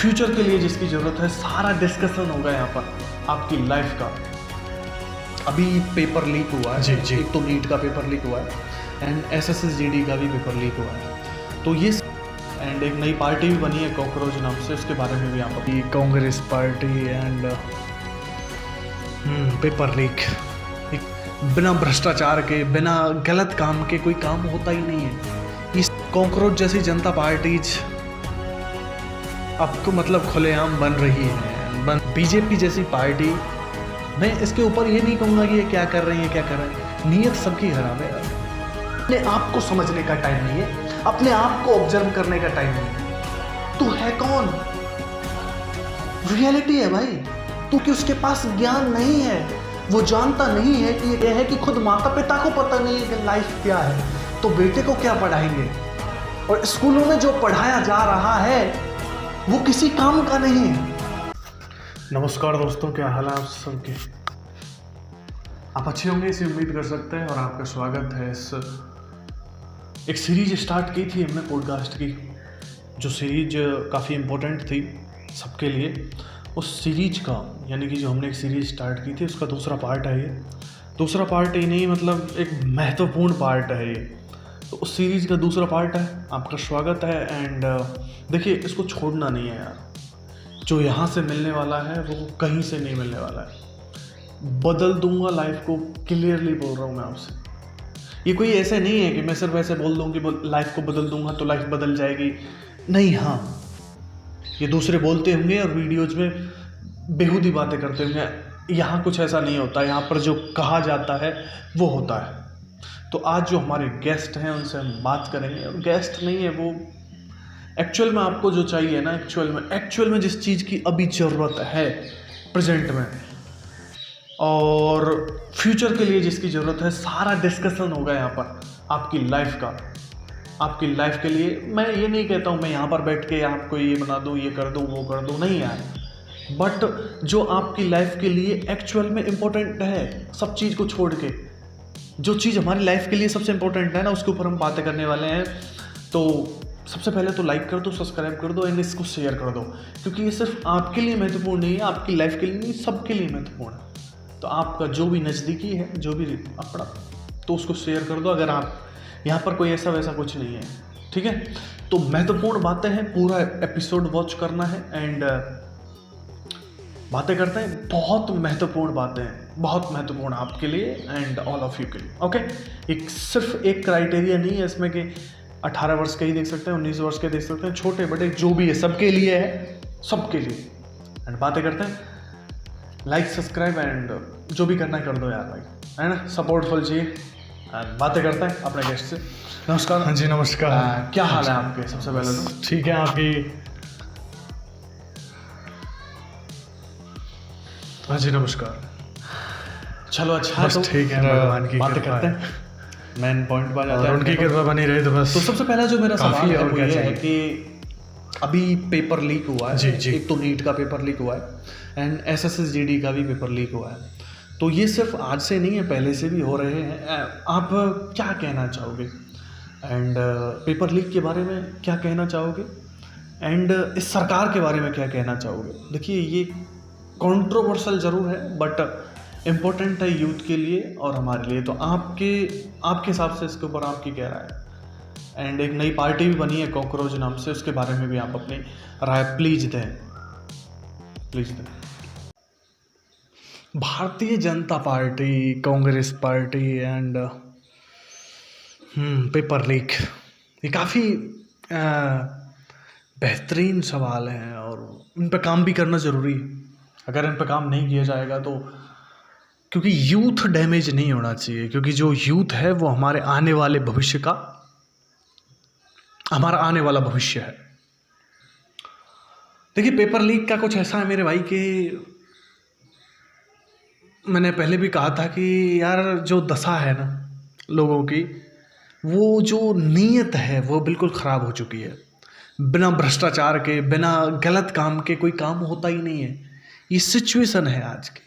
Future के लिए जिसकी ज़रूरत है सारा डिस्कशन होगा यहाँ पर आपकी लाइफ का। अभी पेपर लीक हुआ है जी जी। एक तो नीट का पेपर लीक हुआ है एंड SSSGD का भी पेपर लीक हुआ है। तो ये एंड एक नई पार्टी भी बनी है कॉकरोच नाम से, उसके बारे में भी यहाँ पर Congress party and paper leak. बिना भ्रष्टाचार के बिना गलत काम के कोई काम होता ही नहीं है। इस कॉकरोच जैसी जनता पार्टीज अब तो मतलब खुलेआम बन रही है। बीजेपी जैसी पार्टी, मैं इसके ऊपर ये नहीं कहूँगा कि ये क्या कर रही है क्या कर रहे हैं, नीयत सबकी खराब है यार। अपने आप को समझने का टाइम नहीं है, अपने आप को ऑब्जर्व करने का टाइम नहीं है। तू है कौन? रियलिटी है भाई तू, कि उसके पास ज्ञान नहीं है, वो जानता नहीं है कि ये है कि खुद माता पिता को पता नहीं है कि लाइफ क्या है, तो बेटे को क्या पढ़ाएंगे। और स्कूलों में जो पढ़ाया जा रहा है वो किसी काम का नहीं है। नमस्कार दोस्तों, क्या हाल है आप सबके? आप अच्छे होंगे इसे उम्मीद कर सकते हैं। और आपका स्वागत है इस एक सीरीज स्टार्ट की थी हमने पॉडकास्ट की, जो सीरीज काफ़ी इम्पोर्टेंट थी सबके लिए। उस सीरीज का यानी कि जो हमने एक सीरीज स्टार्ट की थी उसका दूसरा पार्ट है ये। दूसरा पार्ट ही नहीं, मतलब एक महत्वपूर्ण पार्ट है ये। तो उस सीरीज का दूसरा पार्ट है, आपका स्वागत है। एंड देखिए, इसको छोड़ना नहीं है यार। जो यहाँ से मिलने वाला है वो कहीं से नहीं मिलने वाला है। बदल दूंगा लाइफ को, क्लियरली बोल रहा हूँ मैं आपसे। ये कोई ऐसे नहीं है कि मैं सिर्फ ऐसे बोल दूँ कि लाइफ को बदल दूंगा तो लाइफ बदल जाएगी। नहीं, हाँ, ये दूसरे बोलते होंगे और वीडियोज में बेहूदी बातें करते होंगे। यहाँ कुछ ऐसा नहीं होता। यहाँ पर जो कहा जाता है वो होता है। तो आज जो हमारे गेस्ट हैं उनसे हम बात करेंगे। और गेस्ट नहीं है वो, एक्चुअल में आपको जो चाहिए ना, एक्चुअल में जिस चीज़ की अभी ज़रूरत है प्रेजेंट में, और फ्यूचर के लिए जिसकी ज़रूरत है, सारा डिस्कशन होगा यहाँ पर आपकी लाइफ का। आपकी लाइफ के लिए मैं ये नहीं कहता हूँ मैं यहाँ पर बैठ के आपको ये बना दूँ, ये कर दूँ, वो कर दूँ, नहीं यार। बट जो आपकी लाइफ के लिए एक्चुअल में इम्पोर्टेंट है, सब चीज़ को छोड़ के जो चीज़ हमारी लाइफ के लिए सबसे इम्पोर्टेंट है ना, उसके ऊपर हम बातें करने वाले हैं। तो सबसे पहले तो लाइक कर दो, सब्सक्राइब कर दो एंड इसको शेयर कर दो, क्योंकि ये सिर्फ आपके लिए महत्वपूर्ण नहीं है, आपकी लाइफ के लिए नहीं, सबके लिए महत्वपूर्ण है। तो आपका जो भी नज़दीकी है, जो भी अपना, तो उसको शेयर कर दो। अगर आप यहाँ पर कोई ऐसा वैसा कुछ नहीं है, ठीक है। तो महत्वपूर्ण बातें हैं, पूरा एपिसोड वॉच करना है एंड बातें करते हैं। बहुत महत्वपूर्ण बातें हैं, बहुत महत्वपूर्ण आपके लिए एंड ऑल ऑफ यू के लिए, ओके। एक सिर्फ एक क्राइटेरिया नहीं है इसमें कि 18 वर्ष के ही देख सकते हैं, 19 वर्ष के देख सकते हैं, छोटे बड़े जो भी है सबके लिए है, सबके लिए। एंड बातें करते हैं। लाइक सब्सक्राइब एंड जो भी करना है कर दो यार भाई, है ना, सपोर्टफुल चाहिए। एंड बातें करते हैं अपने गेस्ट से। नमस्कार। हाँ जी, नमस्कार। क्या हाल है आपके? सबसे पहले तो ठीक है आपकी? हाँ जी, नमस्कार। चलो अच्छा, बस तो ठीक है, भगवान की बातें कृपा करते हैं। मेन पॉइंट पर जाते और हैं, उनकी कृपा बनी रहे तो बस। तो सबसे पहला जो मेरा काफी सवाल है और वो क्या ये है चाहिए। कि अभी पेपर लीक हुआ है। जी जी। एक तो नीट का पेपर लीक हुआ है एंड SSSGD का भी पेपर लीक हुआ है। तो ये सिर्फ आज से नहीं है, पहले से भी हो रहे हैं। आप क्या कहना चाहोगे एंड पेपर लीक के बारे में क्या कहना चाहोगे एंड इस सरकार के बारे में क्या कहना चाहोगे? देखिए, ये कंट्रोवर्शियल ज़रूर है बट इम्पोर्टेंट है यूथ के लिए और हमारे लिए। तो आपके हिसाब से इसके ऊपर आपकी क्या राय है? एंड एक नई पार्टी भी बनी है कॉकरोच नाम से, उसके बारे में भी आप अपनी राय प्लीज दें। Bharatiya Janata party, Congress party and paper leak, ये काफ़ी बेहतरीन सवाल हैं और इन पर काम भी करना ज़रूरी है। अगर इन पर काम नहीं किया जाएगा तो, क्योंकि यूथ डैमेज नहीं होना चाहिए, क्योंकि जो यूथ है वो हमारे आने वाले भविष्य का, हमारा आने वाला भविष्य है। देखिए, पेपर लीक का कुछ ऐसा है मेरे भाई कि मैंने पहले भी कहा था कि यार जो दशा है ना लोगों की, वो जो नीयत है वो बिल्कुल ख़राब हो चुकी है। बिना भ्रष्टाचार के, बिना गलत काम के कोई काम होता ही नहीं है। ये सिचुएशन है आज की।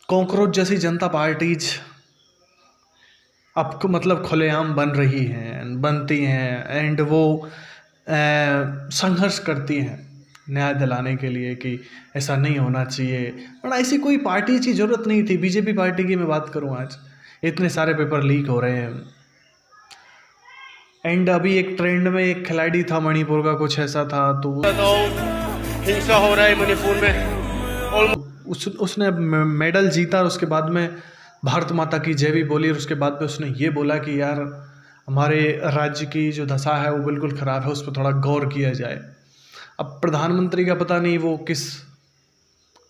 कॉकरोच जैसी जनता पार्टीज अब मतलब खुलेआम बन रही हैं, बनती हैं एंड वो संघर्ष करती हैं न्याय दिलाने के लिए कि ऐसा नहीं होना चाहिए, वरना ऐसी कोई पार्टी की ज़रूरत नहीं थी। बीजेपी पार्टी की मैं बात करूं, आज इतने सारे पेपर लीक हो रहे हैं। एंड अभी एक ट्रेंड में एक खिलाड़ी था मणिपुर का, कुछ ऐसा था, तो हिंसा हो रहा है मणिपुर में और उसने मेडल जीता और उसके बाद में भारत माता की जय भी बोली, और उसके बाद में उसने ये बोला कि यार हमारे राज्य की जो दशा है वो बिल्कुल ख़राब है, उस पर थोड़ा गौर किया जाए। अब प्रधानमंत्री का पता नहीं वो किस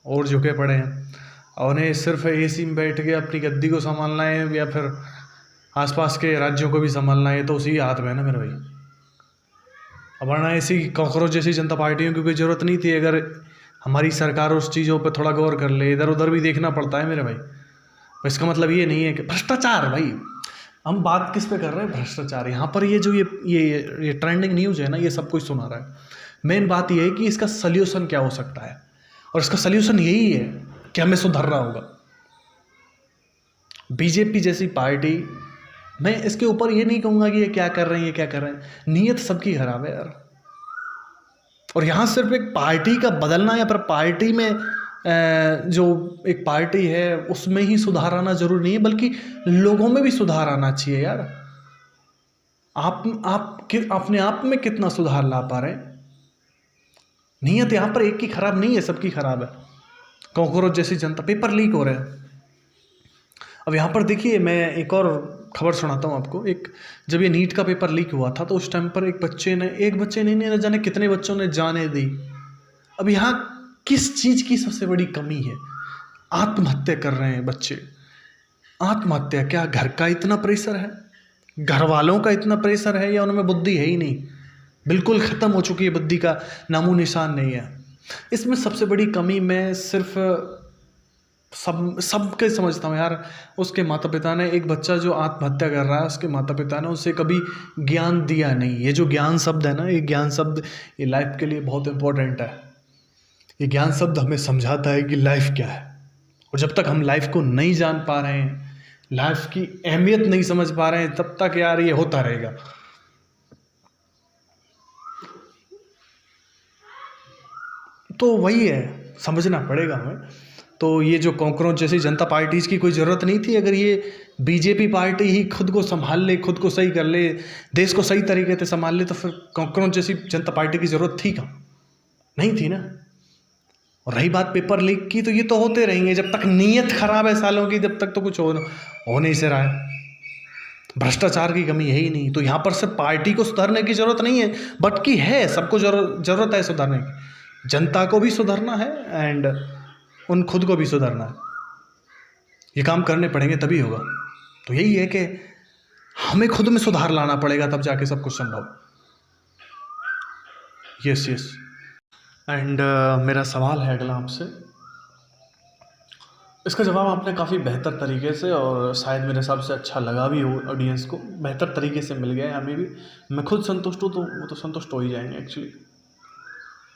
और झुके पड़े हैं, और उन्हें सिर्फ एसी में बैठ के अपनी गद्दी को संभालना है या फिर आसपास के राज्यों को भी संभालना है, तो उसी हाथ में है ना मेरे भाई। अब वरना ऐसी कॉकरोच जैसी जनता पार्टियों की कोई ज़रूरत नहीं थी। अगर हमारी सरकार उस चीज़ों पर थोड़ा गौर कर ले, इधर उधर भी देखना पड़ता है मेरे भाई। इसका मतलब ये नहीं है कि भ्रष्टाचार, भाई हम बात किस पे कर रहे हैं, भ्रष्टाचार। यहाँ पर ये जो ये ट्रेंडिंग न्यूज़ है ना, ये सब कुछ सुना रहा है। मेन बात ये है कि इसका सल्यूशन क्या हो सकता है, और इसका सल्यूशन यही है कि हमें सुधरना होगा। बीजेपी जैसी पार्टी, मैं इसके ऊपर ये नहीं कहूँगा कि ये क्या कर रहे हैं, ये क्या कर रहे हैं, नीयत सबकी खराब है यार। और यहाँ सिर्फ एक पार्टी का बदलना या फिर पार्टी में जो एक पार्टी है उसमें ही सुधार आना जरूरी नहीं है, बल्कि लोगों में भी सुधार आना चाहिए यार। आप अपने आप में कितना सुधार ला पा रहे हैं। नीयत यहाँ पर एक की खराब नहीं है, सबकी खराब है। कॉकरोच जैसी जनता, पेपर लीक हो रहे हैं। अब यहाँ पर देखिए, मैं एक और खबर सुनाता हूँ आपको। जब ये नीट का पेपर लीक हुआ था तो उस टाइम पर एक बच्चे ने न जाने कितने बच्चों ने जाने दी। अब यहाँ किस चीज़ की सबसे बड़ी कमी है? आत्महत्या कर रहे हैं बच्चे। आत्महत्या क्या घर का इतना प्रेशर है, घर वालों का इतना प्रेशर है, या उनमें बुद्धि है ही नहीं, बिल्कुल ख़त्म हो चुकी है, बुद्धि का नामो निशान नहीं है। इसमें सबसे बड़ी कमी मैं सिर्फ सबके समझता हूँ यार। उसके माता पिता ने, एक बच्चा जो आत्महत्या कर रहा है, उसके माता पिता ने उसे कभी ज्ञान दिया नहीं। ये जो ज्ञान शब्द है ना, ये ज्ञान शब्द ये लाइफ के लिए बहुत इम्पोर्टेंट है। ये ज्ञान शब्द हमें समझाता है कि लाइफ क्या है, और जब तक हम लाइफ को नहीं जान पा रहे हैं, लाइफ की अहमियत नहीं समझ पा रहे हैं, तब तक यार ये होता रहेगा। तो वही है, समझना पड़ेगा हमें। तो ये जो कॉकरोच जैसी जनता पार्टीज़ की कोई ज़रूरत नहीं थी। अगर ये बीजेपी पार्टी ही खुद को संभाल ले, खुद को सही कर ले, देश को सही तरीके से संभाल ले, तो फिर कॉकरोच जैसी जनता पार्टी की ज़रूरत थी कहाँ? नहीं थी ना। और रही बात पेपर लीक की, तो ये तो होते रहेंगे जब तक नीयत खराब है सालों की, जब तक तो कुछ हो नहीं से रहा है। भ्रष्टाचार की कमी है ही नहीं। तो यहाँ पर सिर्फ पार्टी को सुधारने की ज़रूरत नहीं है, बट की है, सबको ज़रूरत है सुधारने की। जनता को भी सुधरना है एंड उन खुद को भी सुधरना है। ये काम करने पड़ेंगे तभी होगा। तो यही है कि हमें खुद में सुधार लाना पड़ेगा, तब जाके सब कुछ संभव। यस एंड मेरा सवाल है अगला आपसे। इसका जवाब आपने काफ़ी बेहतर तरीके से, और शायद मेरे हिसाब से अच्छा लगा भी हो ऑडियंस को, बेहतर तरीके से मिल गया है हमें भी। मैं खुद संतुष्ट हूँ, तो वो तो संतुष्ट हो ही जाएंगे एक्चुअली।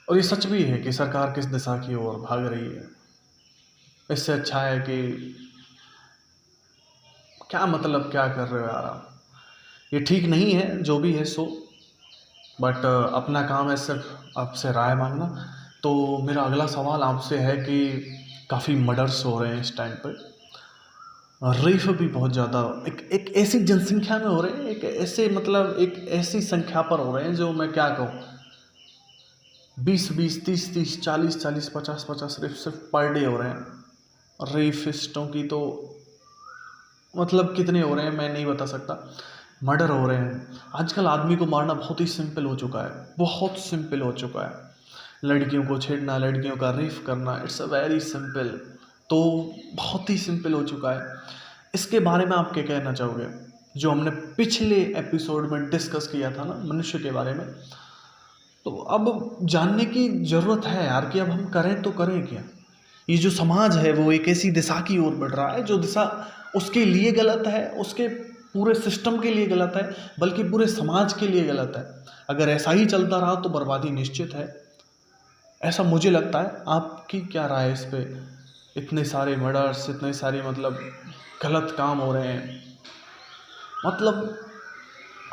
और ये सच भी है कि सरकार किस दिशा की ओर भाग रही है। इससे अच्छा है कि क्या मतलब क्या कर रहे हो यार आप, ये ठीक नहीं है जो भी है सो, बट अपना काम है सिर्फ आपसे राय मांगना। तो मेरा अगला सवाल आपसे है कि काफ़ी मर्डर्स हो रहे हैं इस टाइम पर, रेप भी बहुत ज़्यादा एक ऐसी जनसंख्या में हो रहे हैं, एक ऐसे मतलब एक ऐसी संख्या पर हो रहे हैं जो मैं क्या कहूँ, 20-20, 30-30, 40-40, 50-50 रेप सिर्फ पर डे हो रहे हैं। रेपिस्टों की तो मतलब कितने हो रहे हैं मैं नहीं बता सकता। मर्डर हो रहे हैं आजकल। आदमी को मारना बहुत ही सिंपल हो चुका है, बहुत सिंपल हो चुका है। लड़कियों को छेड़ना, लड़कियों का रेप करना, इट्स अ वेरी सिंपल। तो बहुत ही सिंपल हो चुका है। इसके बारे में आप क्या कहना चाहोगे, जो हमने पिछले एपिसोड में डिस्कस किया था ना मनुष्य के बारे में? तो अब जानने की ज़रूरत है यार कि अब हम करें तो करें क्या। ये जो समाज है वो एक ऐसी दिशा की ओर बढ़ रहा है जो दिशा उसके लिए गलत है, उसके पूरे सिस्टम के लिए गलत है, बल्कि पूरे समाज के लिए गलत है। अगर ऐसा ही चलता रहा तो बर्बादी निश्चित है, ऐसा मुझे लगता है। आपकी क्या राय है इस पे? इतने सारे मर्डर्स, इतने सारे मतलब गलत काम हो रहे हैं, मतलब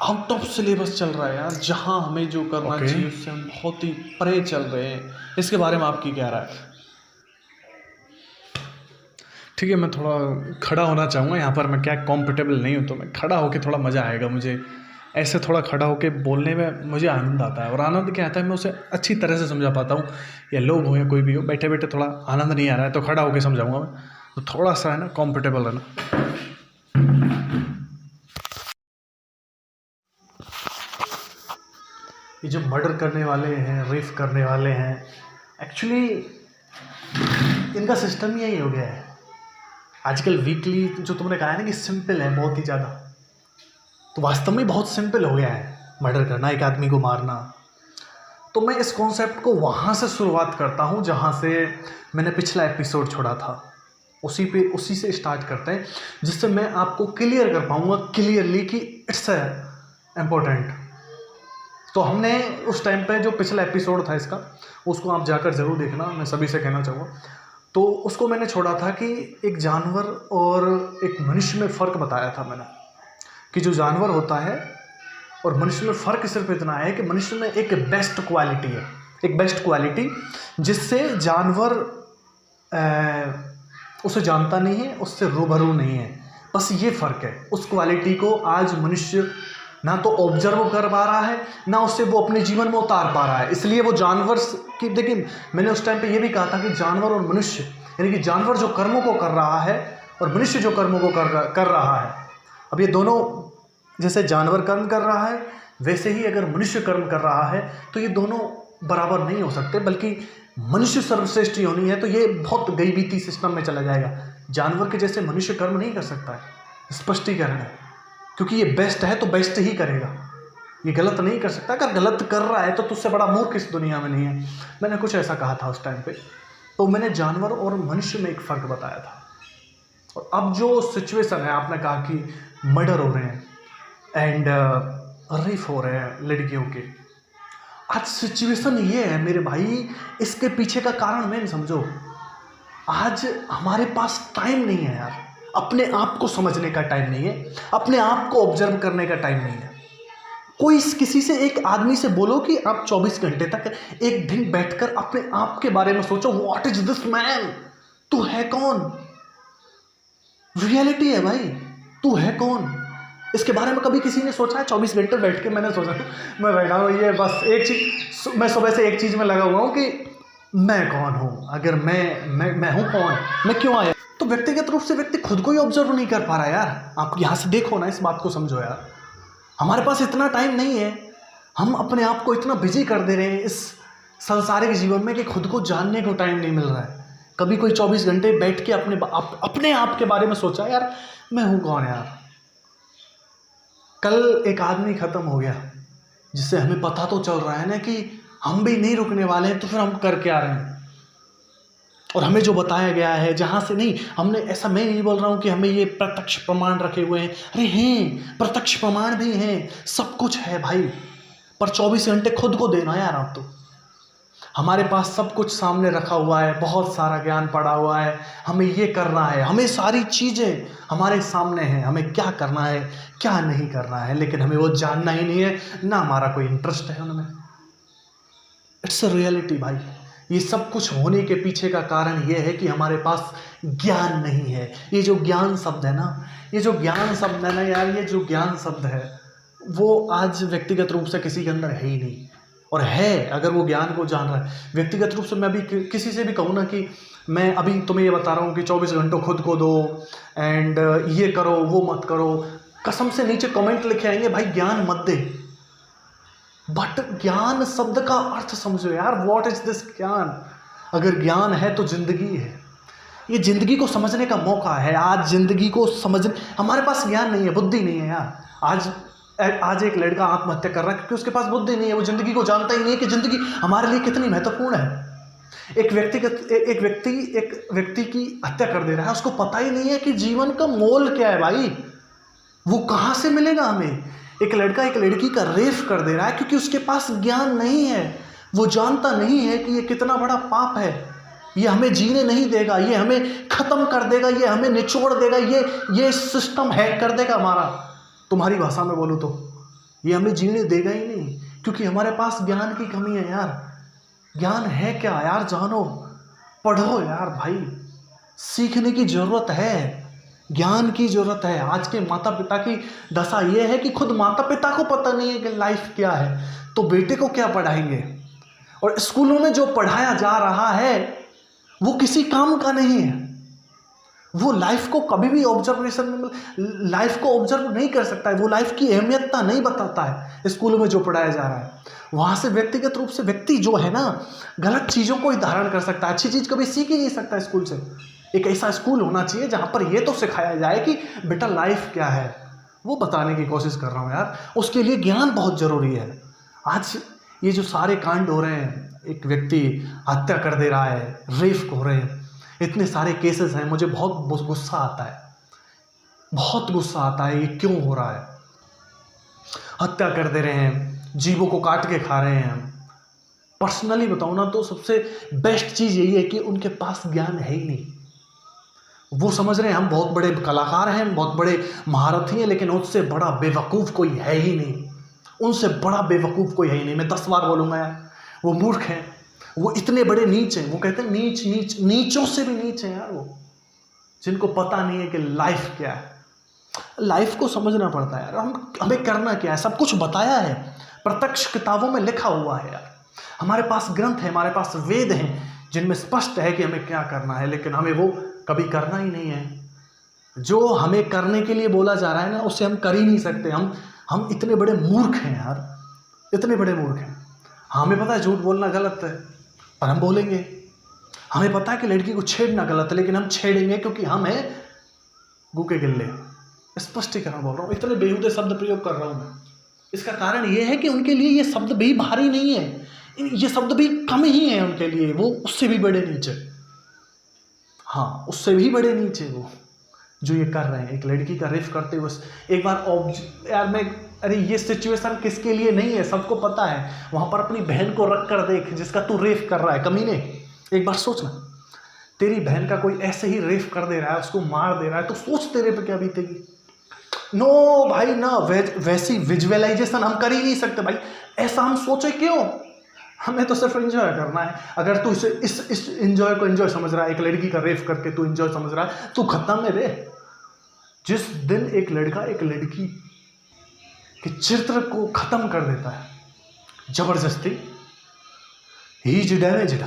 आउट ऑफ सिलेबस चल रहा है यार, जहाँ हमें जो करना Okay. चाहिए उससे हम बहुत ही परे चल रहे हैं। इसके बारे में आपकी क्या राय है? ठीक है, मैं थोड़ा खड़ा होना चाहूँगा यहाँ पर। मैं क्या कंफर्टेबल नहीं हूँ, तो मैं खड़ा होके थोड़ा मज़ा आएगा मुझे। ऐसे थोड़ा खड़ा होके बोलने में मुझे आनंद आता है, और आनंद क्या आता है मैं उसे अच्छी तरह से समझा पाता हूँ। या लोग हो या कोई भी हो, बैठे बैठे थोड़ा आनंद नहीं आ रहा है तो खड़ा होके समझाऊंगा मैं। तो थोड़ा सा है ना कंफर्टेबल रहना। ये जो मर्डर करने वाले हैं, रेप करने वाले हैं, एक्चुअली इनका सिस्टम यही हो गया है आजकल। वीकली जो तुमने कहा है ना कि सिंपल है बहुत ही ज़्यादा, तो वास्तव में बहुत सिंपल हो गया है मर्डर करना, एक आदमी को मारना। तो मैं इस कॉन्सेप्ट को वहाँ से शुरुआत करता हूँ जहाँ से मैंने पिछला एपिसोड छोड़ा था, उसी से स्टार्ट करते हैं, जिससे मैं आपको क्लियर कर पाऊँगा क्लियरली कि इट्स इम्पोर्टेंट। तो हमने उस टाइम पे जो पिछला एपिसोड था इसका, उसको आप जाकर ज़रूर देखना, मैं सभी से कहना चाहूँगा। तो उसको मैंने छोड़ा था कि एक जानवर और एक मनुष्य में फ़र्क बताया था मैंने, कि जो जानवर होता है और मनुष्य में फ़र्क सिर्फ इतना है कि मनुष्य में एक बेस्ट क्वालिटी है, एक बेस्ट क्वालिटी जिससे जानवर उसे जानता नहीं है, उससे रूबरू नहीं है, बस ये फ़र्क है। उस क्वालिटी को आज मनुष्य ना तो ऑब्जर्व कर पा रहा है, ना उससे वो अपने जीवन में उतार पा रहा है। इसलिए वो जानवर की, देखिए मैंने उस टाइम पे ये भी कहा था कि जानवर और मनुष्य, यानी कि जानवर जो कर्मों को कर रहा है और मनुष्य जो कर्मों को कर रहा है, अब ये दोनों, जैसे जानवर कर्म कर रहा है वैसे ही अगर मनुष्य कर्म कर रहा है, तो ये दोनों बराबर नहीं हो सकते, बल्कि मनुष्य सर्वश्रेष्ठ होनी है। तो ये बहुत गईबीती सिस्टम में चला जाएगा। जानवर के जैसे मनुष्य कर्म नहीं कर सकता है, स्पष्टीकरण है, क्योंकि ये बेस्ट है तो बेस्ट ही करेगा, ये गलत नहीं कर सकता। अगर गलत कर रहा है तो तुझसे बड़ा मूर्ख इस दुनिया में नहीं है। मैंने कुछ ऐसा कहा था उस टाइम पे। तो मैंने जानवर और मनुष्य में एक फ़र्क बताया था। और अब जो सिचुएशन है, आपने कहा कि मर्डर हो रहे हैं एंड रेप हो रहे हैं लड़कियों के, आज सिचुएशन ये है मेरे भाई, इसके पीछे का कारण मेन समझो। आज हमारे पास टाइम नहीं है यार, अपने आप को समझने का टाइम नहीं है, अपने आप को ऑब्जर्व करने का टाइम नहीं है। कोई किसी से, एक आदमी से बोलो कि आप 24 घंटे तक एक दिन बैठकर अपने आप के बारे में सोचो, व्हाट इज दिस मैन, तू है कौन। रियलिटी है भाई, तू है कौन। इसके बारे में कभी किसी ने सोचा है? 24 घंटे बैठ के मैंने सोचा, मैं बैठा हूँ, ये बस एक चीज़, मैं सुबह से एक चीज़ में लगा हुआ हूँ कि मैं कौन हूँ, अगर मैं हूँ कौन, मैं क्यों आया। तो व्यक्तिगत रूप से व्यक्ति खुद को ही ऑब्जर्व नहीं कर पा रहा यार। आप यहाँ से देखो ना, इस बात को समझो यार। हमारे पास इतना टाइम नहीं है, हम अपने आप को इतना बिजी कर दे रहे हैं इस सांसारिक जीवन में कि खुद को जानने को टाइम नहीं मिल रहा है। कभी कोई 24 घंटे बैठ के अपने आप के बारे में सोचा यार, मैं हूँ कौन यार। कल एक आदमी ख़त्म हो गया जिससे हमें पता तो चल रहा है ना कि हम भी नहीं रुकने वाले हैं, तो फिर हम कर क्या रहे हैं। और हमें जो बताया गया है, जहाँ से नहीं, हमने ऐसा, मैं नहीं बोल रहा हूँ कि हमें ये प्रत्यक्ष प्रमाण रखे हुए हैं, अरे हैं, प्रत्यक्ष प्रमाण भी हैं, सब कुछ है भाई, पर 24 घंटे खुद को देना यार। आप तो, हमारे पास सब कुछ सामने रखा हुआ है, बहुत सारा ज्ञान पड़ा हुआ है, हमें ये करना है, हमें सारी चीज़ें हमारे सामने हैं, हमें क्या करना है क्या नहीं करना है, लेकिन हमें वो जानना ही नहीं है, ना हमारा कोई इंटरेस्ट है उनमें। इट्स अ रियलिटी भाई। ये सब कुछ होने के पीछे का कारण ये है कि हमारे पास ज्ञान नहीं है। ये जो ज्ञान शब्द है ना, ये जो ज्ञान शब्द है ना यार, ये जो ज्ञान शब्द है वो आज व्यक्तिगत रूप से किसी के अंदर है ही नहीं। और है, अगर वो ज्ञान को जान रहा है व्यक्तिगत रूप से, मैं अभी किसी से भी कहूँ ना कि मैं अभी तुम्हें ये बता रहा हूँ कि 24 घंटों खुद को दो एंड ये करो वो मत करो, कसम से नीचे कमेंट लिखे आएंगे भाई ज्ञान मत दे। बट ज्ञान शब्द का अर्थ समझो यार, व्हाट इज दिस ज्ञान। अगर ज्ञान है तो जिंदगी है, ये जिंदगी को समझने का मौका है। आज जिंदगी को समझने, हमारे पास ज्ञान नहीं है, बुद्धि नहीं है यार। आज एक लड़का आत्महत्या कर रहा है क्योंकि उसके पास बुद्धि नहीं है, वो जिंदगी को जानता ही नहीं है कि जिंदगी हमारे लिए कितनी महत्वपूर्ण है। एक व्यक्ति की हत्या कर दे रहा है, उसको पता ही नहीं है कि जीवन का मोल क्या है भाई, वो कहाँ से मिलेगा हमें। एक लड़का एक लड़की का रेप कर दे रहा है क्योंकि उसके पास ज्ञान नहीं है, वो जानता नहीं है कि ये कितना बड़ा पाप है, ये हमें जीने नहीं देगा, ये हमें ख़त्म कर देगा, ये हमें निचोड़ देगा, ये सिस्टम हैक कर देगा हमारा। तुम्हारी भाषा में बोलूँ तो ये हमें जीने देगा ही नहीं, क्योंकि हमारे पास ज्ञान की कमी है यार। ज्ञान है क्या यार, जानो, पढ़ो यार भाई, सीखने की ज़रूरत है, ज्ञान की ज़रूरत है। आज के माता पिता की दशा ये है कि खुद माता पिता को पता नहीं है कि लाइफ क्या है, तो बेटे को क्या पढ़ाएंगे। और स्कूलों में जो पढ़ाया जा रहा है वो किसी काम का नहीं है। वो लाइफ को कभी भी ऑब्जर्वेशन में, लाइफ को ऑब्जर्व नहीं कर सकता है, वो लाइफ की अहमियतता नहीं बताता है। स्कूलों में जो पढ़ाया जा रहा है वहाँ से व्यक्तिगत रूप से व्यक्ति जो है ना, गलत चीज़ों को ही धारण कर सकता है, अच्छी चीज़ कभी सीख ही नहीं सकता स्कूल से। एक ऐसा स्कूल होना चाहिए जहाँ पर ये तो सिखाया जाए कि बेटा लाइफ क्या है, वो बताने की कोशिश कर रहा हूँ यार। उसके लिए ज्ञान बहुत ज़रूरी है। आज ये जो सारे कांड हो रहे हैं, एक व्यक्ति हत्या कर दे रहा है, रेप हो रहे हैं, इतने सारे केसेस हैं, मुझे बहुत गुस्सा आता है, बहुत गुस्सा आता है। ये क्यों हो रहा है? हत्या कर दे रहे हैं, जीवों को काट के खा रहे हैं। पर्सनली बताऊँ ना तो सबसे बेस्ट चीज़ यही है कि उनके पास ज्ञान है ही नहीं। वो समझ रहे हैं हम बहुत बड़े कलाकार हैं, बहुत बड़े महारथी हैं, लेकिन उससे बड़ा बेवकूफ़ कोई है ही नहीं, उनसे बड़ा बेवकूफ़ कोई है ही नहीं। मैं 10 बार बोलूँगा यार, वो मूर्ख हैं, वो इतने बड़े नीच हैं। वो कहते हैं नीच नीच, नीचों से भी नीच हैं यार वो, जिनको पता नहीं है कि लाइफ क्या है। लाइफ को समझना पड़ता है यार, हमें करना क्या है, सब कुछ बताया है, प्रत्यक्ष किताबों में लिखा हुआ है यार। हमारे पास ग्रंथ है, हमारे पास वेद हैं जिनमें स्पष्ट है कि हमें क्या करना है, लेकिन हमें वो कभी करना ही नहीं है। जो हमें करने के लिए बोला जा रहा है ना, उससे हम कर ही नहीं सकते। हम इतने बड़े मूर्ख हैं यार, इतने बड़े मूर्ख हैं। हमें पता है झूठ बोलना गलत है, पर हम बोलेंगे। हमें पता है कि लड़की को छेड़ना गलत है, लेकिन हम छेड़ेंगे क्योंकि हम हैं गूके गिल्ले। स्पष्टीकरण बोल रहा हूँ, इतने बेहुदे शब्द प्रयोग कर रहा हूँ मैं। इसका कारण ये है कि उनके लिए ये शब्द भी भारी नहीं है, ये शब्द भी कम ही है उनके लिए। वो उससे भी बड़े नीचे, हाँ उससे भी बड़े नीचे वो जो ये कर रहे हैं। एक लड़की का रेप करते हुए एक बार यार अरे ये सिचुएशन किसके लिए नहीं है, सबको पता है। वहाँ पर अपनी बहन को रख कर देख जिसका तू रेप कर रहा है, कमीने। एक बार सोचना, तेरी बहन का कोई ऐसे ही रेप कर दे रहा है, उसको मार दे रहा है, तो सोच तेरे पे क्या बीतेगी। नो भाई ना, वैसी विजुअलाइजेशन हम कर ही नहीं सकते भाई। ऐसा हम सोचे क्यों? हमें तो सिर्फ एंजॉय करना है। अगर तू इस एंजॉय को एंजॉय समझ रहा है, एक लड़की का रेप करके तू एंजॉय समझ रहा है, तू खत्म है रे। जिस दिन एक लड़का एक लड़की के चित्र को खत्म कर देता है जबरदस्ती, ही इज डैमेज्ड,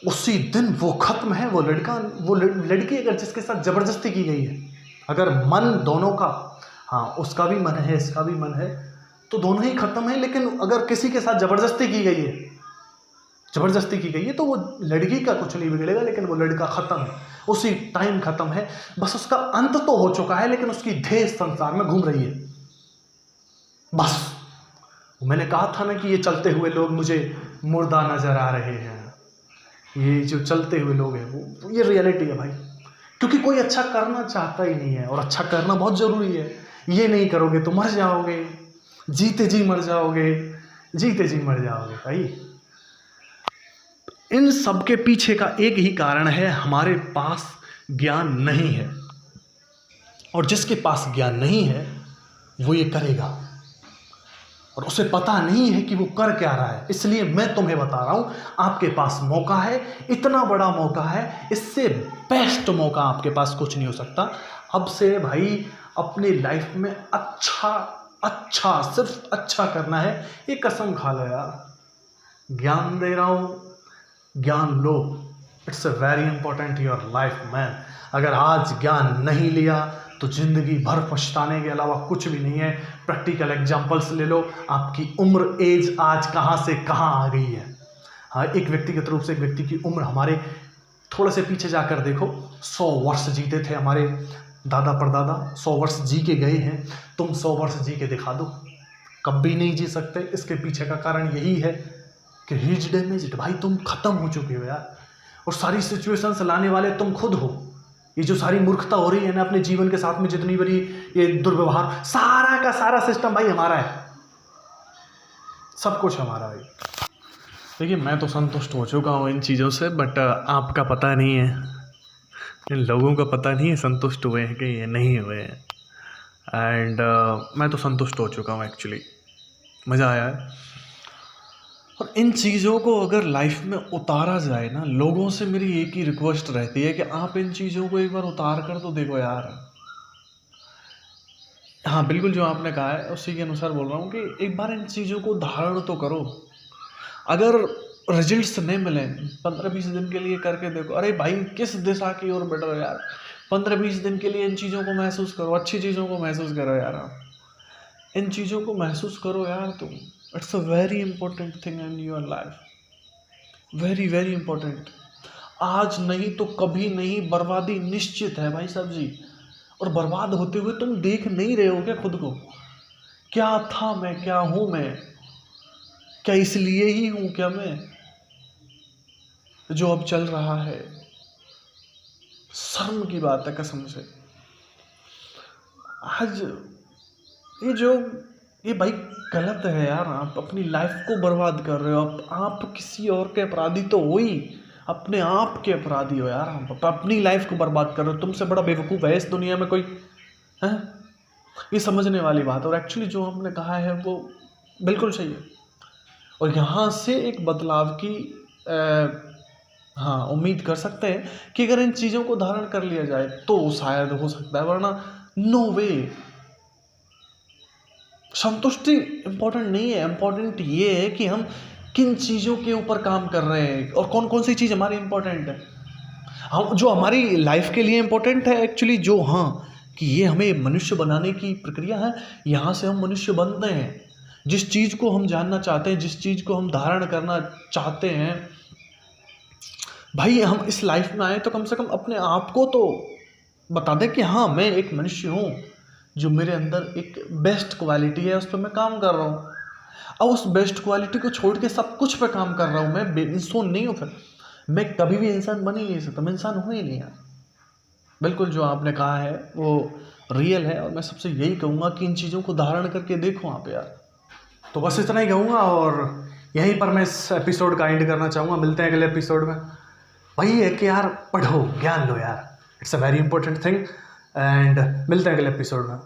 उसी दिन वो खत्म है। वो लड़की अगर जिसके साथ जबरदस्ती की गई है, अगर मन दोनों का, हाँ उसका भी मन है इसका भी मन है, तो दोनों ही खत्म है। लेकिन अगर किसी के साथ जबरदस्ती की गई है तो वो लड़की का कुछ नहीं बिगड़ेगा, लेकिन वो लड़का खत्म है, उसी टाइम खत्म है। बस उसका अंत तो हो चुका है, लेकिन उसकी देह संसार में घूम रही है बस। मैंने कहा था ना कि ये चलते हुए लोग मुझे मुर्दा नजर आ रहे हैं। ये जो चलते हुए लोग हैं वो ये रियलिटी है भाई, क्योंकि कोई अच्छा करना चाहता ही नहीं है, और अच्छा करना बहुत ज़रूरी है। ये नहीं करोगे तो मर जाओगे, जीते जी मर जाओगे, जीते जी मर जाओगे भाई। इन सब के पीछे का एक ही कारण है, हमारे पास ज्ञान नहीं है। और जिसके पास ज्ञान नहीं है वो ये करेगा, और उसे पता नहीं है कि वो कर क्या रहा है। इसलिए मैं तुम्हें बता रहा हूँ, आपके पास मौका है, इतना बड़ा मौका है, इससे बेस्ट मौका आपके पास कुछ नहीं हो सकता। अब से भाई अपनी लाइफ में अच्छा सिर्फ अच्छा करना है, ये कसम खा लो यार। ज्ञान दे रहा हूँ, ज्ञान लो। It's a very important your life man. अगर आज ज्ञान नहीं लिया तो ज़िंदगी भर पछताने के अलावा कुछ भी नहीं है। प्रैक्टिकल एग्जांपल्स ले लो, आपकी उम्र एज आज कहाँ से कहाँ आ गई है। हाँ, एक व्यक्तिगत रूप से एक व्यक्ति की उम्र, हमारे थोड़े से पीछे जाकर देखो, 100 वर्ष जीते थे हमारे दादा परदादा, 100 वर्ष जी के गए हैं। तुम 100 वर्ष जी के दिखा दो, कभी नहीं जी सकते। इसके पीछे का कारण यही है कि हीज डैमेज्ड। भाई तुम खत्म हो चुके हो यार, और सारी सिचुएशंस लाने वाले तुम खुद हो। ये जो सारी मूर्खता हो रही है ना अपने जीवन के साथ में, जितनी बड़ी ये दुर्व्यवहार, सारा का सारा सिस्टम भाई हमारा है, सब कुछ हमारा है। देखिए मैं तो संतुष्ट हो चुका हूँ इन चीज़ों से, बट आपका पता नहीं है, इन लोगों का पता नहीं है संतुष्ट हुए हैं कि ये नहीं हुए हैं। एंड मैं तो संतुष्ट हो चुका हूँ एक्चुअली। मज़ा आया है। और इन चीज़ों को अगर लाइफ में उतारा जाए ना, लोगों से मेरी एक ही रिक्वेस्ट रहती है कि आप इन चीज़ों को एक बार उतार कर तो देखो यार। हाँ, बिल्कुल जो आपने कहा है उसी के अनुसार बोल रहा हूँ कि एक बार इन चीज़ों को धारण तो करो। अगर रिजल्ट्स नहीं मिले 15-20 दिन के लिए करके देखो। अरे भाई, किस दिशा की ओर बढ़ रहे हो यार? 15-20 दिन के लिए इन चीज़ों को महसूस करो, अच्छी चीज़ों को महसूस करो यार। आप इन चीज़ों को महसूस करो यार तुम। It's a very important thing in your life, very very important. आज नहीं तो कभी नहीं, बर्बादी निश्चित है भाई साहब जी। और बर्बाद होते हुए तुम देख नहीं रहे हो क्या खुद को? क्या था मैं, क्या हूं मैं, क्या इसलिए ही हूं क्या मैं? जो अब चल रहा है, शर्म की बात है कसम से। आज ये भाई गलत है यार। आप अपनी लाइफ को बर्बाद कर रहे हो। आप किसी और के अपराधी तो हो ही, अपने आप के अपराधी हो यार। आप अपनी लाइफ को बर्बाद कर रहे हो। तुमसे बड़ा बेवकूफ़ है इस दुनिया में कोई है? ये समझने वाली बात है। और एक्चुअली जो हमने कहा है वो बिल्कुल सही है। और यहाँ से एक बदलाव की हाँ उम्मीद कर सकते हैं कि अगर इन चीज़ों को धारण कर लिया जाए तो शायद हो सकता है, वरना नो वे। संतुष्टि इम्पोर्टेंट नहीं है। इम्पोर्टेंट ये है कि हम किन चीज़ों के ऊपर काम कर रहे हैं और कौन कौन सी चीज़ हमारी इम्पोर्टेंट है। हम जो हमारी लाइफ के लिए इम्पोर्टेंट है एक्चुअली, जो हाँ कि ये हमें मनुष्य बनाने की प्रक्रिया है, यहाँ से हम मनुष्य बनते हैं। जिस चीज़ को हम जानना चाहते हैं, जिस चीज़ को हम धारण करना चाहते हैं, भाई हम इस लाइफ में आए तो कम से कम अपने आप को तो बता दें कि हाँ मैं एक मनुष्य हूँ, जो मेरे अंदर एक बेस्ट क्वालिटी है, उस पर मैं काम कर रहा हूँ। अब उस बेस्ट क्वालिटी को छोड़ के सब कुछ पे काम कर रहा हूँ, मैं इंसान नहीं हूँ। फिर मैं कभी भी इंसान बन ही नहीं सकता, मैं इंसान हूँ ही नहीं यार। बिल्कुल जो आपने कहा है वो रियल है। और मैं सबसे यही कहूँगा कि इन चीज़ों को धारण करके देखो आप यार। तो बस इतना ही कहूँगा और यहीं पर मैं इस एपिसोड का एंड करना चाहूँगा। मिलते हैं अगले एपिसोड में। वही है कि यार पढ़ो, ज्ञान लो यार। It's a very important thing. And मिलते हैं अगले एपिसोड में।